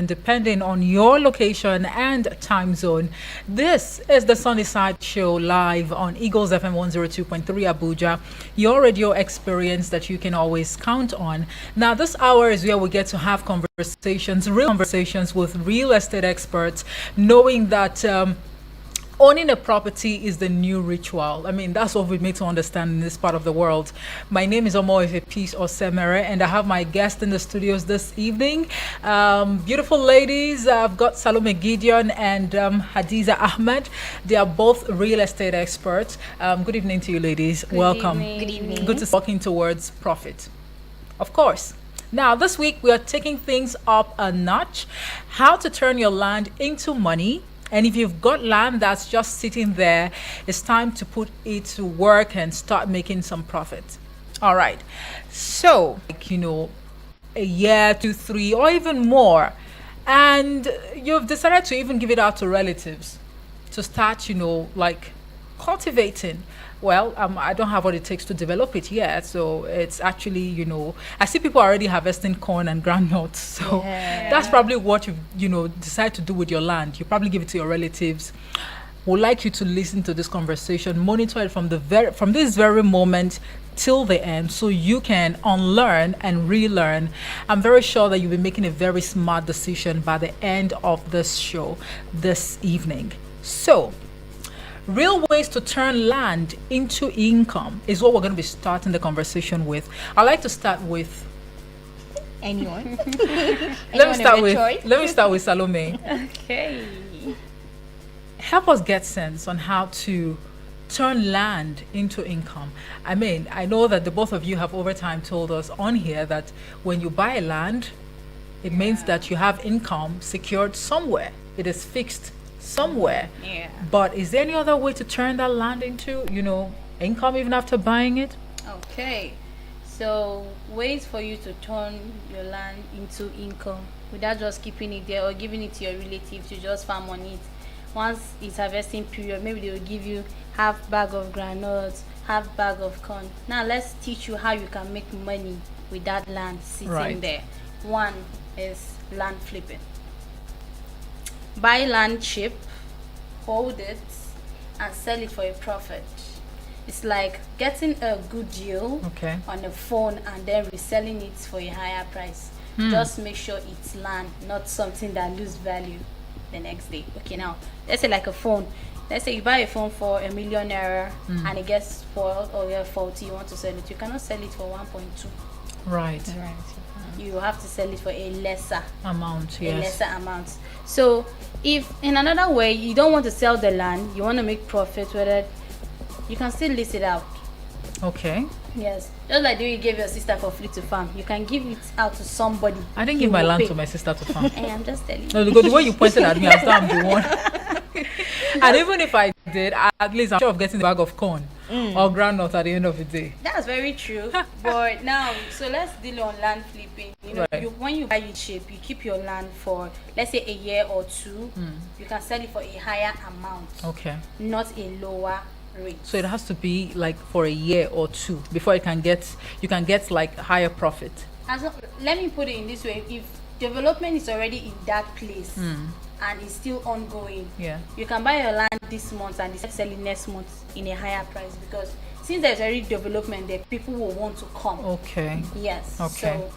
depending on your location and time zone. This is the Sunnyside Show live on Eagles FM 102.3 Abuja, your radio experience that you can always count on. Now, this hour is where we get to have conversations, real conversations with real estate experts, knowing that owning a property is the new ritual. I mean, that's what we made to understand in this part of the world. My name is Omo Peace Osemere, and I have my guest in the studios this evening. Beautiful ladies. I've got Salome Gideon and Hadiza Ahmed. They are both real estate experts. Good evening to you, ladies. Welcome. Good evening. Good to see you walking towards profit. Of course. Now, this week we are taking things up a notch. How to turn your land into money. And if you've got land that's just sitting there, it's time to put it to work and start making some profit. All right. So, a year, 2, 3, or even more. And you've decided to even give it out to relatives to start, cultivating. Well, I don't have what it takes to develop it yet. So it's actually, I see people already harvesting corn and groundnuts. So that's probably what you decide to do with your land. You probably give it to your relatives. Would like you to listen to this conversation, monitor it from this very moment till the end, so you can unlearn and relearn. I'm very sure that you'll be making a very smart decision by the end of this show this evening. So, real ways to turn land into income is what we're going to be starting the conversation with. I'd like to start with anyone. Let me start with Salome. Okay. Help us get sense on how to turn land into income. I mean, I know that the both of you have over time told us on here that when you buy land, it means that you have income secured somewhere. It is fixed somewhere. Yeah. But is there any other way to turn that land into, income even after buying it? Okay. So ways for you to turn your land into income without just keeping it there or giving it to your relatives to just farm on it. Once it's harvesting period, maybe they will give you half bag of granules, half bag of corn. Now let's teach you how you can make money with that land sitting there. One is land flipping. Buy land cheap, hold it, and sell it for a profit. It's like getting a good deal on the phone and then reselling it for a higher price. Just make sure it's land, not something that lose value the next day. Okay, now let's say like a phone. Let's say you buy a phone for ₦1 million and it gets spoiled or you're faulty, you want to sell it. You cannot sell it for 1.2. Right. You have to sell it for a lesser amount. A lesser amount. So if in another way you don't want to sell the land, you want to make profit with it, you can still lease it out. Okay. Yes. Just like you gave your sister for free to farm, you can give it out to somebody. I didn't give my land to my sister to farm. Hey, I'm just telling you. No, because the way you pointed at me, I thought I'm the one. And even if I did, at least I'm sure of getting a bag of corn or groundnut at the end of the day. That's very true. But now, so let's deal on land flipping. When you buy it cheap, you keep your land for, let's say, a year or two. You can sell it for a higher amount. Okay. Not a lower rate. So it has to be like for a year or two before you can get like higher profit. Let me put it in this way: if development is already in that place and it's still ongoing, you can buy your land this month and decide to sell it next month in a higher price, because since there's already development there, people will want to come. Okay. Yes. Okay. So,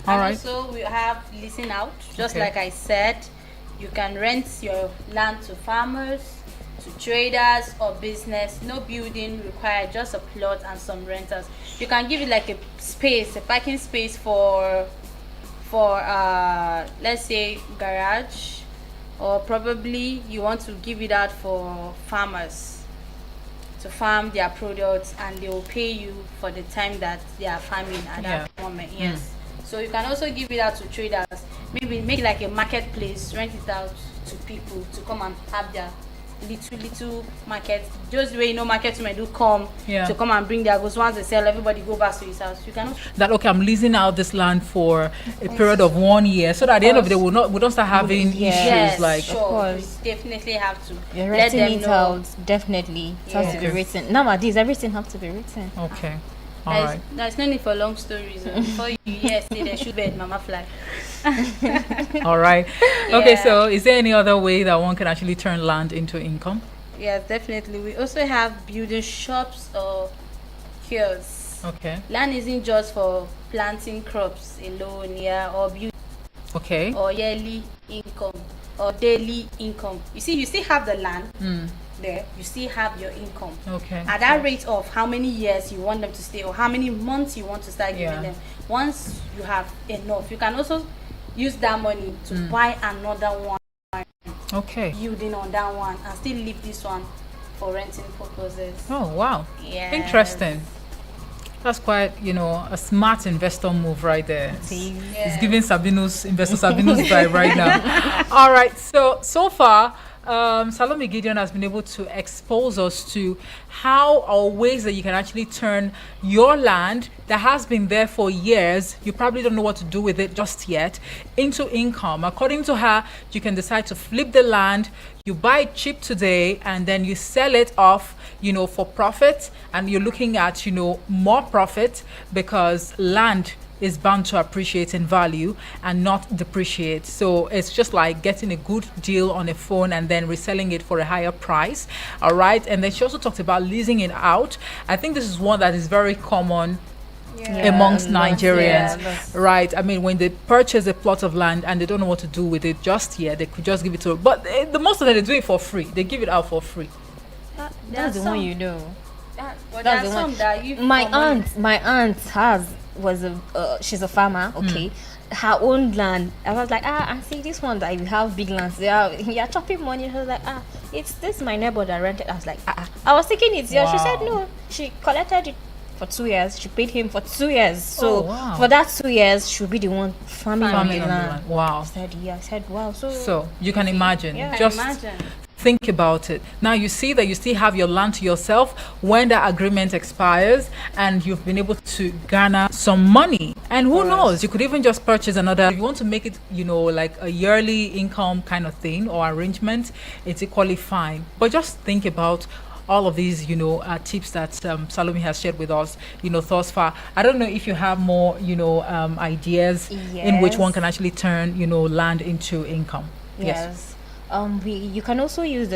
all right. Also we have leasing out. Just like I said, you can rent your land to farmers, to traders or business. No building required, just a plot and some renters. You can give it like a parking space for let's say garage, or probably you want to give it out for farmers to farm their products, and they will pay you for the time that they are farming at that moment. Yes. So you can also give it out to traders. Maybe make it like a marketplace, rent it out to people to come and have their little market. Just the way marketmen do come to come and bring their goods. Once they sell, everybody go back to his house. You cannot I'm leasing out this land for a period of 1 year, so that at the end of the day we don't start having issues. Yes, sure. Of course, you definitely have to. You're writing it out. Definitely, it has to be written. Nowadays, everything has to be written. Okay. All right. There's no need for long stories. Before you say they should bed, mama fly. All right. Okay, Yeah. so is there any other way that one can actually turn land into income? Yes, definitely. We also have building shops or kiosks. Okay. Land isn't just for planting crops alone, or Okay. or yearly income or daily income. You see, you still have the land Mm. there, you still have your income. Okay. At that rate of how many years you want them to stay or how many months you want to start giving Yeah. them. Once you have enough, you can also use that money to buy another one, Okay. yielding on that one, and still leave this one for renting purposes. Oh, wow. Yeah. Interesting. That's quite, a smart investor move right there. See, It's giving investor Sabino's vibe right now. All right. So far, Salome Gideon has been able to expose us to how or ways that you can actually turn your land that has been there for years, you probably don't know what to do with it just yet, into income. According to her, you can decide to flip the land, you buy it cheap today, and then you sell it off, for profit, and you're looking at, more profit because land is bound to appreciate in value and not depreciate. So it's just like getting a good deal on a phone and then reselling it for a higher price. All right. And then she also talked about leasing it out. I think this is one that is very common amongst Nigerians, right? I mean, when they purchase a plot of land and they don't know what to do with it just yet, they could just give it to, but the most of them, they do it for free. They give it out for free. that's the one you know. But That's there the are one. some that you My aunt was a she's a farmer. Okay, her own land. I was like, I see this one that you have big lands. You're chopping money. She was like, it's this my neighbor that rented. I was like, I was thinking it's yours. She said Wow. no. She collected it for 2 years. She paid him for 2 years. So Oh, wow. for that 2 years, she'll be the one farming on Farming the on the land. land. Wow. I said yeah. I said wow. So you can imagine. Yeah. Just imagine. think about it. Now you see that you still have your land to yourself when that agreement expires and you've been able to garner some money. And who knows, you could even just purchase another. If you want to make it, like a yearly income kind of thing or arrangement, it's equally fine. But just think about all of these, tips that Salome has shared with us, thus far. I don't know if you have more, ideas in which one Yes. can actually turn, land into income. Yes. You can also use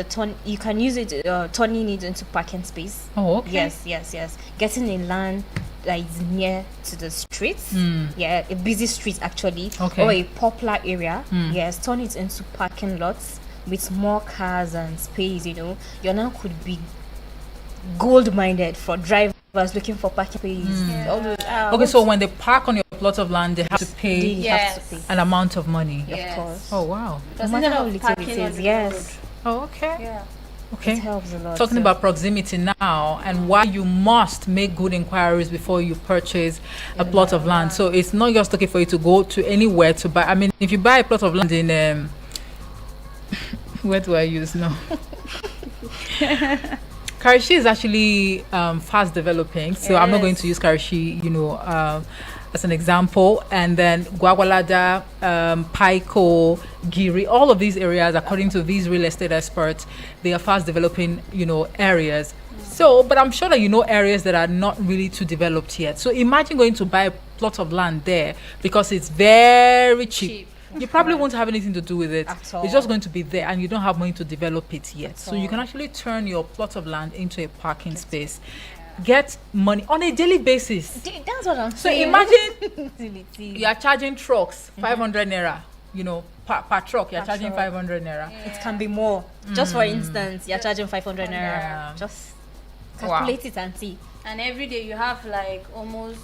you can use it turning it into parking space. Oh, okay. Yes. Getting a land that is near to the streets. Yeah, a busy street actually. Okay. Or a popular area. Yes, turn it into parking lots with more cars and space, Your land could be gold minded for drivers looking for parking space. All those, Okay, so when they park on your plot of land, they have to they pay have to Yes. pay. an amount of money. Yes. Of course. Oh, wow. Because No matter instead how of little it parking on is, the yes. Oh, okay. road. Yeah. Okay. It helps a lot. Talking so- about proximity now and why you must make good inquiries before you purchase a plot of land. So it's not just okay for you to go to anywhere to buy. I mean, if you buy a plot of land in where do I use now? Karachi is actually fast developing, so I'm not going to use Karachi, as an example. And then Gwagwalada, Paiko, Giri, all of these areas, according to these real estate experts, they are fast developing, areas. So, but I'm sure that areas that are not really too developed yet. So imagine going to buy a plot of land there because it's very cheap. You probably won't have anything to do with it. At all. It's just going to be there and you don't have money to develop it yet. So you can actually turn your plot of land into a parking space. Get money on a daily basis. That's what I'm So saying. imagine you are charging trucks 500 naira, per truck, you're Per charging truck. 500 naira. It can be more. Just for instance, you're charging 500 naira. Yeah. Just Wow. calculate it and see. And every day you have like almost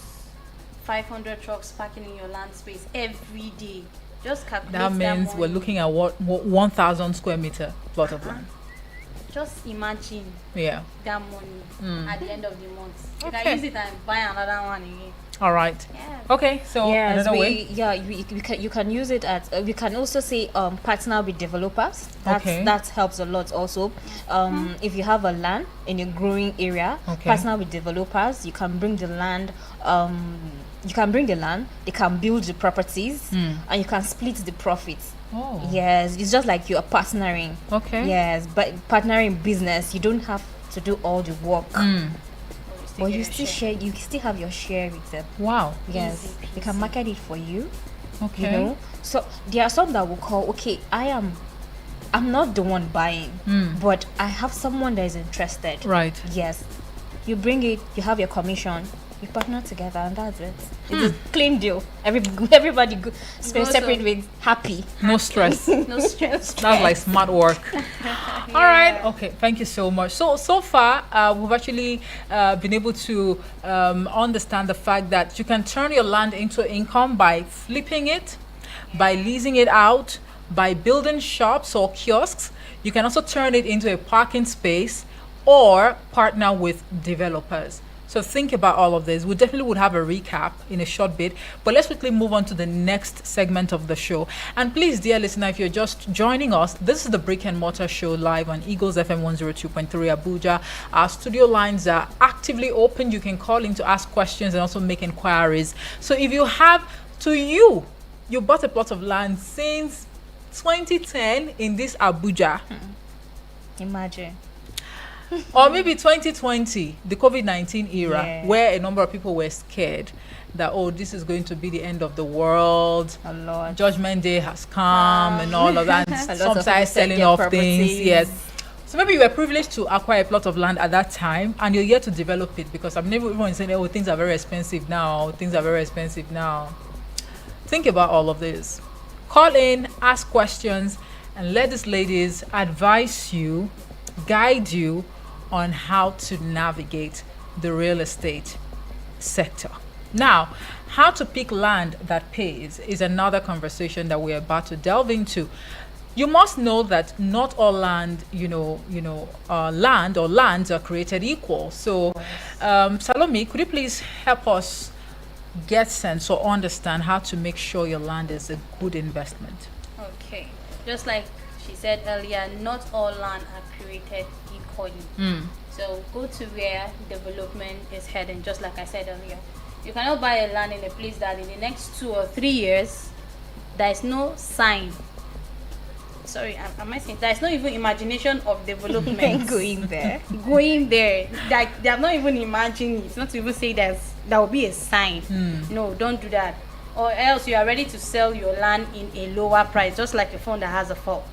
500 trucks parking in your land space every day. Just calculate That means we're money. looking at what 1,000 square meter plot of land. Just imagine Yeah. that money at the end of the month. You Okay. can use it and buy another one again. All right. Yeah. Okay. So Yes, another way. you can use it at. We can also say partner with developers. That helps a lot also. If you have a land in a growing area, Okay. partner with developers. You can bring the land. They can build the properties, and you can split the profits. Oh. Yes, it's just like you are partnering. Okay. Yes, but partnering business, you don't have to do all the work. You but get you a still share. share. You still have your share with them. Wow. Yes, Easy they can peasy. market it for you. Okay. You know, so there are some that will call. Okay, I'm not the one buying, but I have someone that is interested. Right. Yes, you bring it. You have your commission. You partner together, and that's it. It's a clean deal. Everybody spend Goes separate on. with happy. No stress. No stress. That's like smart work. All right. Okay. Thank you so much. So far, we've actually been able to understand the fact that you can turn your land into income by flipping it, by leasing it out, by building shops or kiosks. You can also turn it into a parking space or partner with developers. So think about all of this. We definitely would have a recap in a short bit, but let's quickly move on to the next segment of the show. And please, dear listener, if you're just joining us, this is the Brick and Mortar Show live on Eagles FM 102.3 Abuja. Our studio lines are actively open. You can call in to ask questions and also make inquiries. So if you have, you bought a plot of land since 2010 in this Abuja, Imagine. or maybe 2020, the COVID-19 era, Yeah. where a number of people were scared that, oh, this is going to be the end of the world, A lot. Judgment Day has come, and all of that. A lot And of some people started sell selling their off things. properties. Yes. So maybe you were privileged to acquire a plot of land at that time, and you're yet to develop it, because I've never even saying, oh, things are very expensive now. Things are very expensive now. Think about all of this. Call in, ask questions, and let these ladies advise you, guide you on how to navigate the real estate sector. Now, how to pick land that pays is another conversation that we're about to delve into. You must know that not all land, land or lands are created equal. So, Salome, could you please help us get sense or understand how to make sure your land is a good investment? Okay. Just like she said earlier, not all land are created equally. So go to where development is heading, just like I said earlier. You cannot buy a land in a place that in the next 2 or 3 years, there is no sign. Sorry, am I saying there is no even imagination of development Going there. going there? Like they have not even imagined it. Not to even say that will be a sign. No, don't do that. Or else you are ready to sell your land in a lower price, just like a phone that has a fault.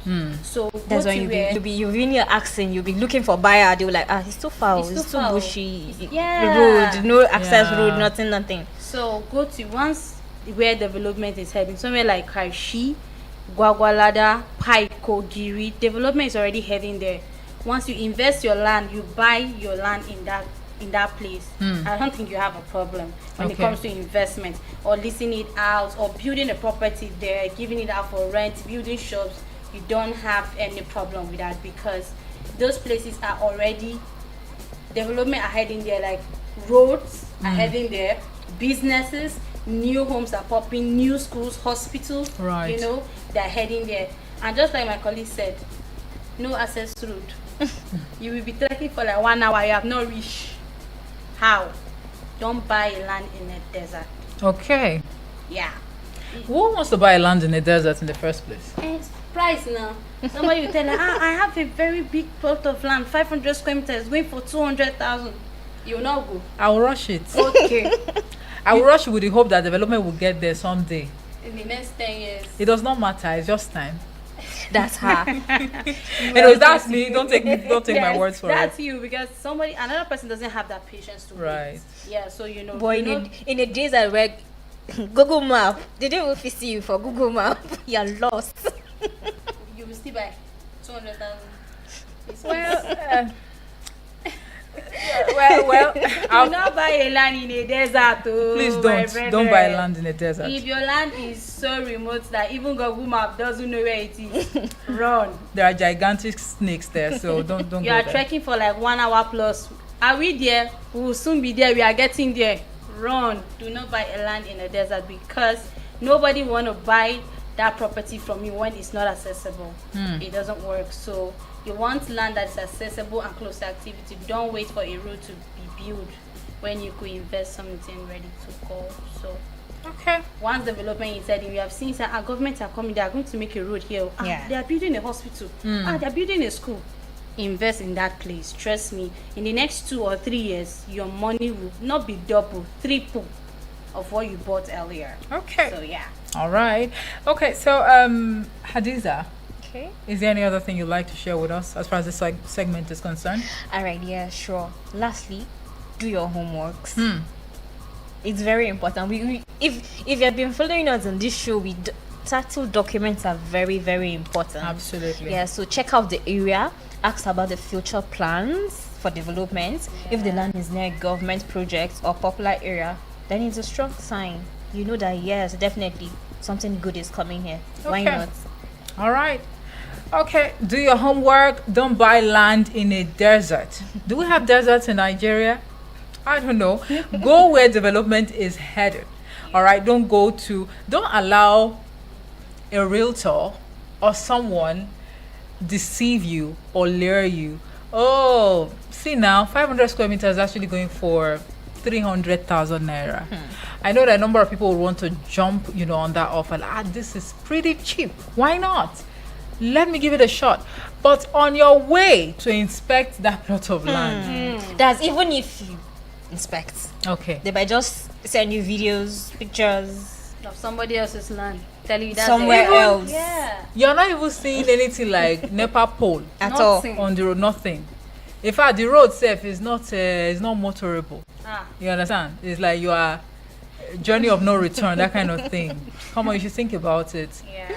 So That's go when to where you'll be in your accent, you'll be looking for buyer. They'll like, it's too far, It's it's too too far. bushy. Yeah. Road, no access Yeah. road, nothing. So go to once where development is heading, somewhere like Karshi, Gwagwalada, Pai, Kogiri, development is already heading there. Once you invest your land, you buy your land in that place. I don't think you have a problem when it Okay. comes to investment or leasing it out or building a property there, giving it out for rent, building shops. You don't have any problem with that because those places are already development are heading there, like roads are heading there, businesses, new homes are popping, new schools, hospitals, Right. they're heading there. And just like my colleague said, no access road. You will be trekking for like 1 hour, you have not reached. How? Don't buy land in a desert. Okay. Yeah. Who wants to buy land in a desert in the first place? It's price now. Somebody will tell you, I have a very big plot of land, 500 square meters, going for 200,000. You will not go. I will rush it. Okay. I will rush with the hope that development will get there someday. In the next 10 years. It does not matter. It's just time. That's her. Anyways, that's me. Don't take my Yes, words for that's it. you because another person doesn't have that patience to Right. wait. Yeah, so Boy, you in a days that where Google Map, they didn't even see you for Google Map. You're lost. you will still buy 200,000. Well, well, You I'll, will not buy a land in a desert. Oh, please my don't buy brethren. land in a desert. If your land is so remote that even Google Map doesn't know where it is, run. There are gigantic snakes there, so don't You go are there. trekking for like 1 hour plus. Are we there? We will soon be there. We are getting there. Run. Do not buy a land in a desert because nobody want to buy that property from you when it's not accessible. It doesn't work. So you want land that's accessible and close to activity. Don't wait for a road to be built when you could invest something ready to go. So Okay. once development is heading, we have seen that our government are coming, they are going to make a road here. Yeah. They are building a hospital. They are building a school. invest in that place. Trust me, in the next 2 or 3 years, your money will not be double, triple of what you bought earlier. Okay. So yeah. All right. Okay. So, Hadiza, Okay. is there any other thing you'd like to share with us as far as this segment is concerned? All right. Yeah. Sure. Lastly, do your homeworks. It's very important. If you have been following us on this show, title documents are very, very important. Absolutely. Yeah. So check out the area. Ask about the future plans for development. If the land is near a government project or popular area, then it's a strong sign. You know that yes, definitely something good is coming here. Why Okay. not? All right. Okay. Do your homework. Don't buy land in a desert. Do we have deserts in Nigeria? I don't know. Go where development is headed. All right. Don't allow a realtor or someone deceive you or lure you. Oh, see now, 500 square meters is actually going for 300,000 naira. I know that a number of people would want to jump, on that offer. This is pretty cheap. Why not? Let me give it a shot. But on your way to inspect that plot of land, That's even if you inspect. okay, They might just send you videos, pictures. Of somebody else's land. Tell you that's Somewhere it. else. Yeah. you're not even seeing anything like NEPA pole At all. Nothing. on the road. Nothing. In fact, the road itself is not motorable. Ah. You understand? It's like you are journey of no return, that kind of thing. Come on, you should think about it. Yeah.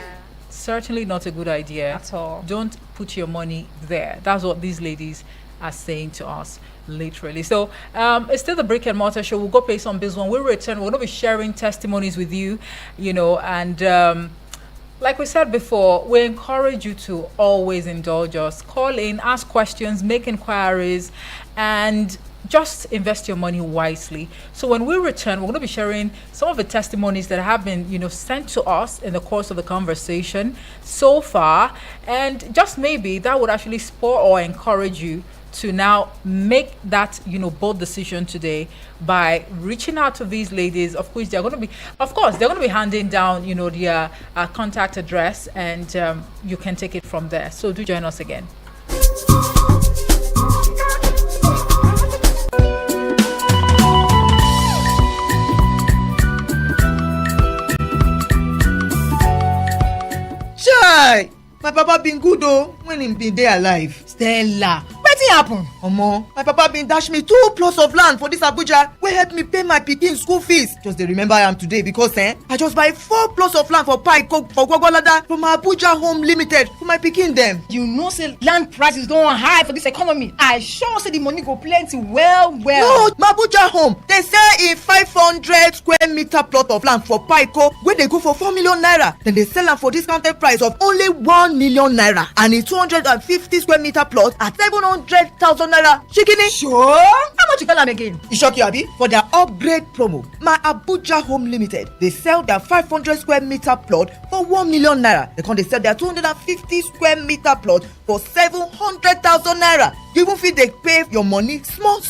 Certainly not a good idea. At all. Don't put your money there. That's what these ladies are saying to us, literally. So it's still the Brick and Mortar Show. We'll go pay some bills. When we return, we're going to be sharing testimonies with you, and like we said before, we encourage you to always indulge us. Call in, ask questions, make inquiries, and just invest your money wisely. So when we return, we're going to be sharing some of the testimonies that have been, sent to us in the course of the conversation so far. And just maybe that would actually spur or encourage you to now make that, bold decision today by reaching out to these ladies, of which they're going to be handing down, their contact address, and you can take it from there. So do join us again. Chai! My papa been good though when him been dey alive. Stella, wetin happen? Omo, my papa been dash me 2 plots of land for this Abuja wey help me pay my pikin school fees. Just dey remember am today because I just buy 4 plots of land for Paiko for Gwagwalada from Abuja Home Limited for my pikin dem. You know say land prices don high for this economy. I sure say the money go plenty well. No, my Abuja Home dey sell a 500 square meter plot of land for Paiko wey dey go for 4 million naira. Dem dey sell am for discounted price of only 1 million naira, and a 250 square meter plot at 700,000 naira. Shikini. Sure? How much you call am again? E shock you abi? For their upgrade promo, my Abuja Home Limited dey sell their 500 square meter plot for 1 million naira. They come dey sell their 250 square meter plot for 700,000 naira. You even fit dey pay your money small.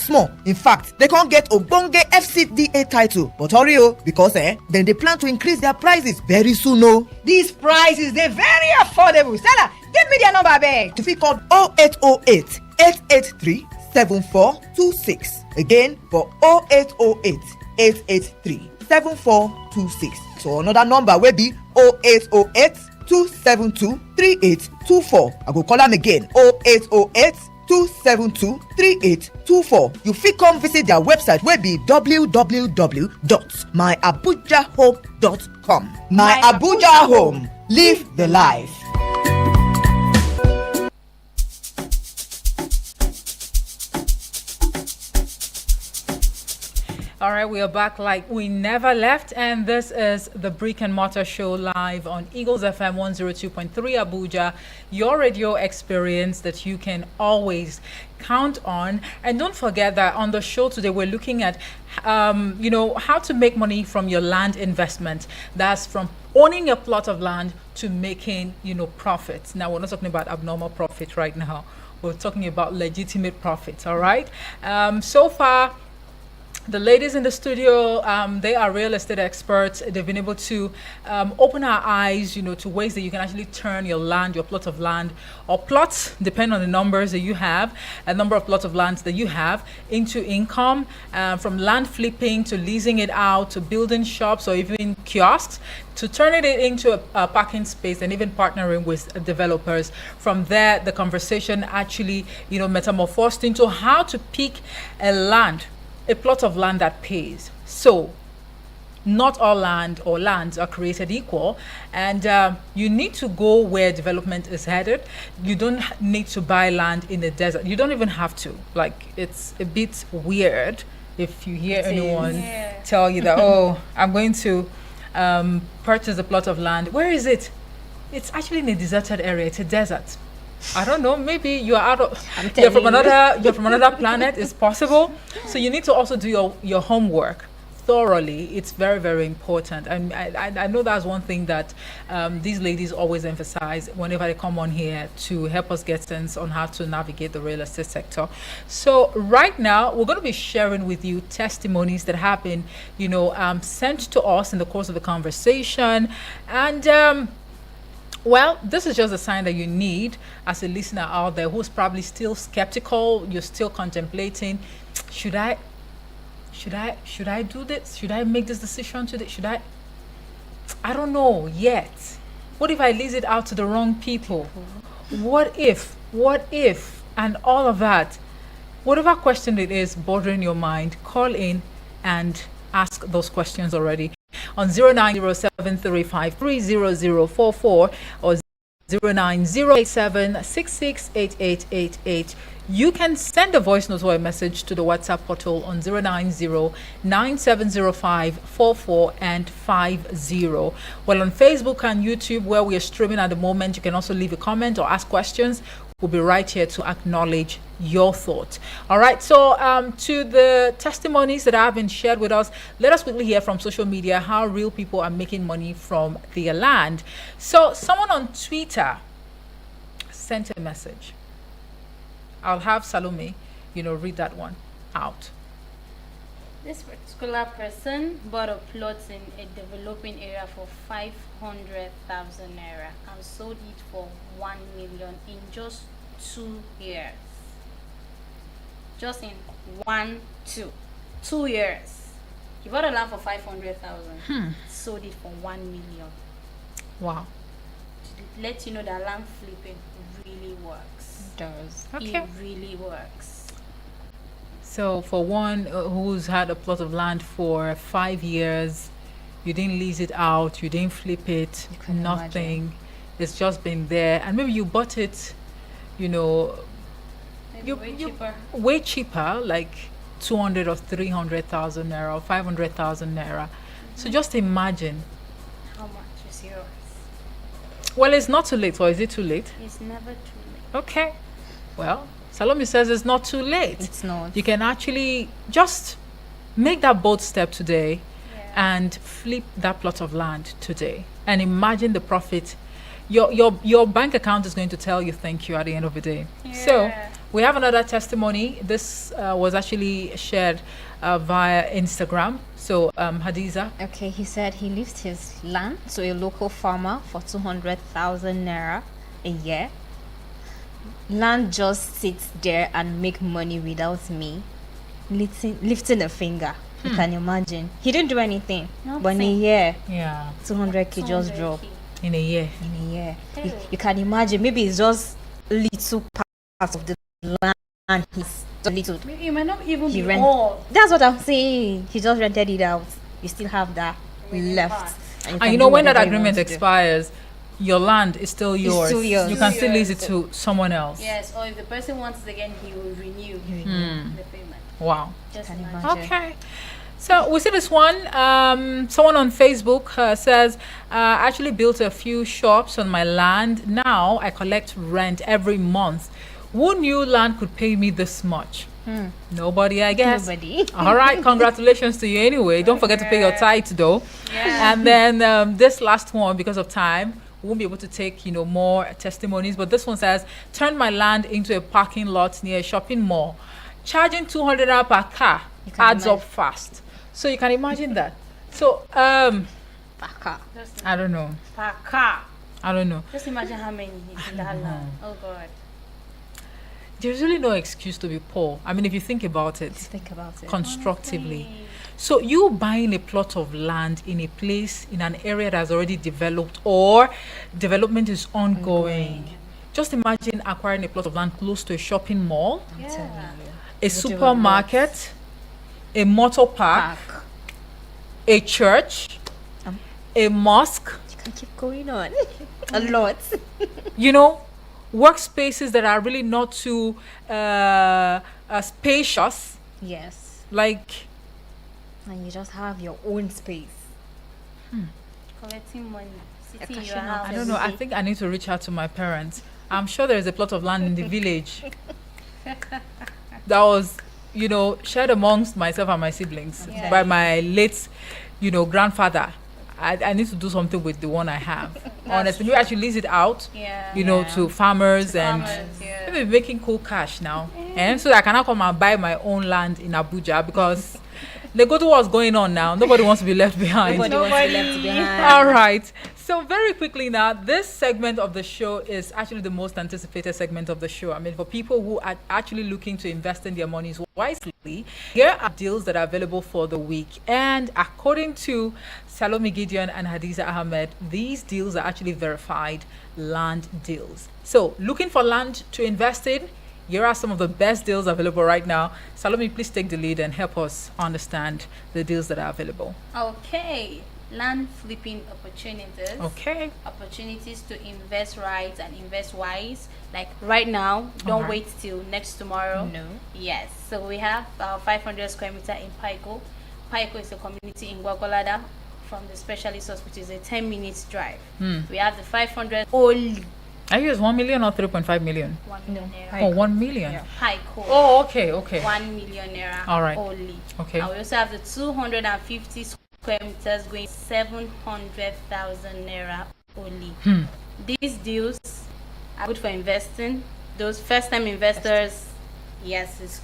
In fact, they can't get ogbonge FCDA title. But hurry o, because then they plan to increase their prices very soon o. These prices dey very affordable. Stella, give me their number abeg. To fit call 0808 883 7426. Again for 0808 883 7426. So another number will be 0808 272 3824. I go call am again 0808 272 3824. You fit come visit their website wey be www.myabujahome.com. My Abuja Home, live the life. All right, we are back like we never left, and this is the Brick and Mortar Show live on Eagles FM 102.3 Abuja, your radio experience that you can always count on. And don't forget that on the show today, we're looking at, how to make money from your land investment. That's from owning a plot of land to making, profits. Now, we're not talking about abnormal profit right now. We're talking about legitimate profits, all right? So far, The ladies in the studio, they are real estate experts. They've been able to open our eyes, to ways that you can actually turn your land, your plot of land, or plots, depending on the numbers that you have, a number of plots of lands that you have, into income, from land flipping to leasing it out to building shops or even kiosks, to turning it into a parking space, and even partnering with developers. From there, the conversation actually, metamorphosed into how to pick a plot of land that pays. So, not all land or lands are created equal, and you need to go where development is headed. You don't need to buy land in the desert. You don't even have to. Like, it's a bit weird if you hear anyone tell you that, oh, I'm going to purchase a plot of land. Where is it? It's actually in a deserted area. It's a desert. I don't know. Maybe you are you're from another planet. It's possible. So you need to also do your homework thoroughly. It's very, very important. And I know that's one thing that these ladies always emphasize whenever they come on here, to help us get sense on how to navigate the real estate sector. So right now, we're going to be sharing with you testimonies that have been, sent to us in the course of the conversation. And well, this is just a sign that you need as a listener out there who's probably still skeptical. You're still contemplating, should I do this? Should I make this decision today? I don't know yet. What if I lease it out to the wrong people? What if, and all of that. Whatever question it is bothering your mind, call in and ask those questions already on 090735300044 or 09087668888. You can send a voice note or a message to the WhatsApp portal on 090970544 and 50. Well, on Facebook and YouTube, where we are streaming at the moment, you can also leave a comment or ask questions. We'll be right here to acknowledge your thoughts. All right, so to the testimonies that have been shared with us, let us quickly hear from social media how real people are making money from their land. So someone on Twitter sent a message. I'll have Salome, read that one out. This particular person bought a plot in a developing area for 500,000 naira and sold it for 1 million in just 2 years. Just in 2 years. He bought a land for 500,000, sold it for 1 million. Wow. To let you know that land flipping really works. It does. Okay. It really works. So for one who's had a plot of land for 5 years, you didn't lease it out, you didn't flip it, couldn't nothing. imagine. It's just been there, and maybe you bought it, Maybe way cheaper. way cheaper, like 200 or 300,000 naira or 500,000 naira. So just imagine. How much is yours? Well, it's not too late, or is it too late? It's never too late. Okay. Well, Salome says it's not too late. It's not. You can actually just make that bold step today and flip that plot of land today, and imagine the profit. Your bank account is going to tell you thank you at the end of the day. So we have another testimony. This was actually shared via Instagram. So Hadiza. Okay, he said he leased his land to a local farmer for 200,000 naira a year. Land just sits there and make money without me lifting a finger. You can imagine. He didn't do anything. But in a Nothing. year, Yeah, 200k just dropped. in a year. In a year. You can imagine. Maybe it's just little part of the land. He's a little. Maybe it might not even He be rent. all. That's what I'm saying. He just rented it out. You still have that Remaining left. part. And can you know, do when that whatever you agreement want to do. expires, your land is still yours. still yours. You can Still still lease yours. it to someone else. Yes, or if the person wants it again, he will renew the payment. Wow. Just Can imagine. imagine. Okay. So we see this one. Someone on Facebook says, actually built a few shops on my land. Now I collect rent every month. Who knew land could pay me this much? Nobody, I guess. Nobody. All right. Congratulations to you anyway. Don't forget to pay your tithe though. Yeah. And then this last one, because of time, we won't be able to take, more testimonies. But this one says, turned my land into a parking lot near a shopping mall, charging 200 naira per car. adds up fast. So you can imagine that. So Baka. I don't know. Per car. I don't know. Just imagine how many is in that land. Oh God. There's really no excuse to be poor. I mean, if you think about it Think about it. constructively. So you buying a plot of land in a place in an area that's already developed or development is ongoing. Just imagine acquiring a plot of land close to a shopping mall, Yeah. a supermarket, a motor park, a church, a mosque, You can keep going on. A lot. you know, workspaces that are really not too spacious, Yes. like And you just have your own space. Collecting money. Sitting in cash your out. house. I don't know. I think I need to reach out to my parents. I'm sure there is a plot of land in the village that was, shared amongst myself and my siblings Yeah. by my late, grandfather. I need to do something with the one I have. Honestly, maybe I should lease it out, Yeah. to farmers and Farmers, yeah. maybe making cool cash now. And so that I can now come and buy my own land in Abuja because they go to what's going on now. Nobody wants to be left behind. Nobody wants to be left behind. All right. So very quickly now, this segment of the show is actually the most anticipated segment of the show. I mean, for people who are actually looking to invest in their monies wisely, here are deals that are available for the week. And according to Salome Gideon and Hadiza Ahmed, these deals are actually verified land deals. So looking for land to invest in, here are some of the best deals available right now. Salome, please take the lead and help us understand the deals that are available. Okay. Land flipping opportunities. Okay. Opportunities to invest right and invest wise. Like right now, don't Alright. wait till next tomorrow. No. Yes. So we have 500 square meter in Paiko. Paiko is a community in Gwagwalada from the specialist hospital. Is a 10 minutes drive. We have the 500 only Are you 1 million or 3.5 million? 1 million naira. Oh, 1 million. Paiko. Oh, okay. 1 million naira Alright. only. Okay. And we also have the 250 square meters going 700,000 naira only. These deals are good for investing. Those first time investors, yes, is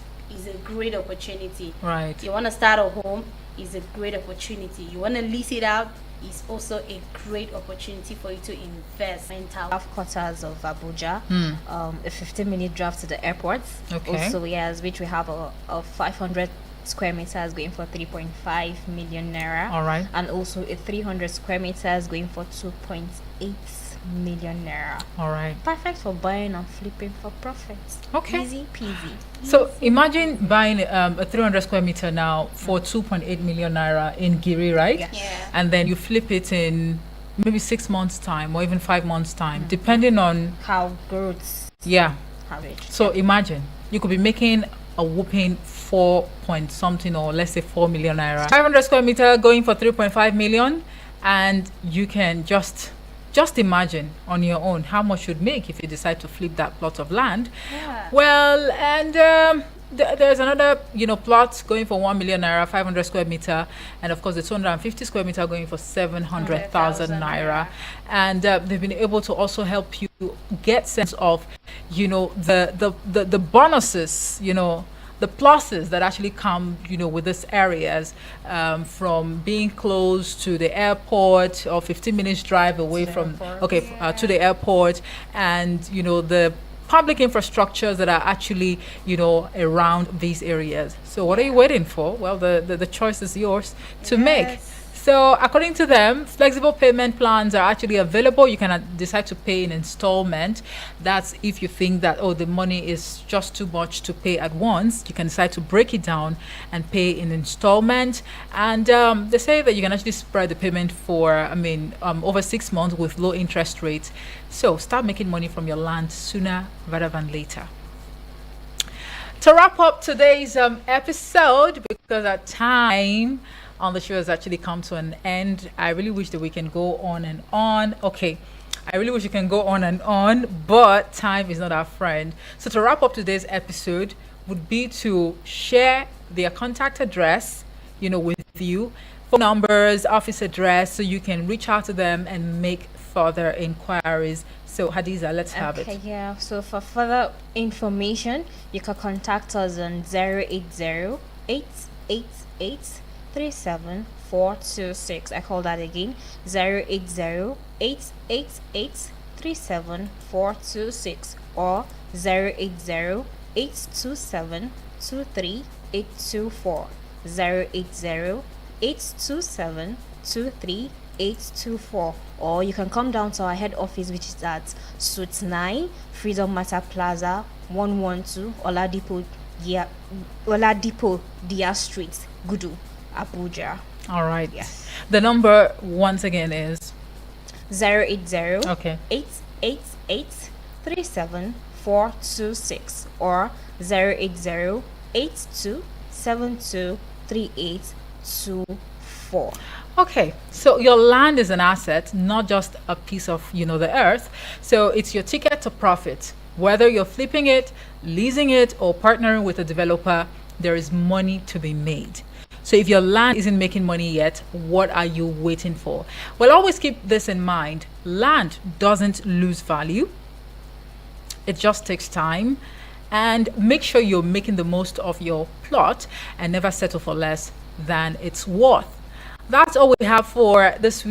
a great opportunity. Right. You want to start a home, is a great opportunity. You want to lease it out, is also a great opportunity for you to invest. Mental. Half quarters of Abuja, a 15-minute drive to the airport. Okay. Also, yes, which we have a 500 square meters going for 3.5 million naira. All right. And also a 300 square meters going for 2.8 million naira. All right. Perfect for buying and flipping for profits. Okay. Easy peasy. So imagine buying a 300 square meter now for 2.8 million naira in Giri, right? Yeah. Yeah. And then you flip it in maybe 6 months' time or even 5 months' time, depending on, How growths yeah. have it. So imagine you could be making a whooping 4 point something or let's say 4 million naira. 500 square meter going for 3.5 million, and you can just imagine on your own how much you'd make if you decide to flip that plot of land. Yeah. Well, and there's another plot going for 1 million naira, 500 square meter, and of course the 250 square meter going for 700,000 naira. And they've been able to also help you get sense of the bonuses, the pluses that actually come with these areas, from being close to the airport or 15 minutes drive away from to the airport, and the public infrastructures that are actually around these areas. So what are you waiting for? Well, the choice is yours to make. So according to them, flexible payment plans are actually available. You can decide to pay in installment. That's if you think that, the money is just too much to pay at once. You can decide to break it down and pay in installment. And they say that you can actually spread the payment for, over 6 months with low interest rates. So start making money from your land sooner rather than later. To wrap up today's episode, because our time on the show has actually come to an end. I really wish that we can go on and on. Okay, I really wish we can go on and on, but time is not our friend. So to wrap up today's episode would be to share their contact address, with you, phone numbers, office address, so you can reach out to them and make further inquiries. So Hadiza, let's have it. Okay, yeah. So for further information, you can contact us on 080 080-888-37426. I call that again, 080-888-37426 or 080-827-23824. 080-827-23824. Or you can come down to our head office, which is at Suite 9, Freedom Matter Plaza, 112 Oladipo Dia Street, Gudu, Abuja. All right. Yes. The number once again is 080 okay. 888 37426 or 080 8272 3824. Okay, so your land is an asset, not just a piece of, the earth. So it's your ticket to profit. Whether you're flipping it, leasing it, or partnering with a developer, there is money to be made. So if your land isn't making money yet, what are you waiting for? Well, always keep this in mind. Land doesn't lose value. It just takes time. And make sure you're making the most of your plot and never settle for less than it's worth. That's all we have for this week.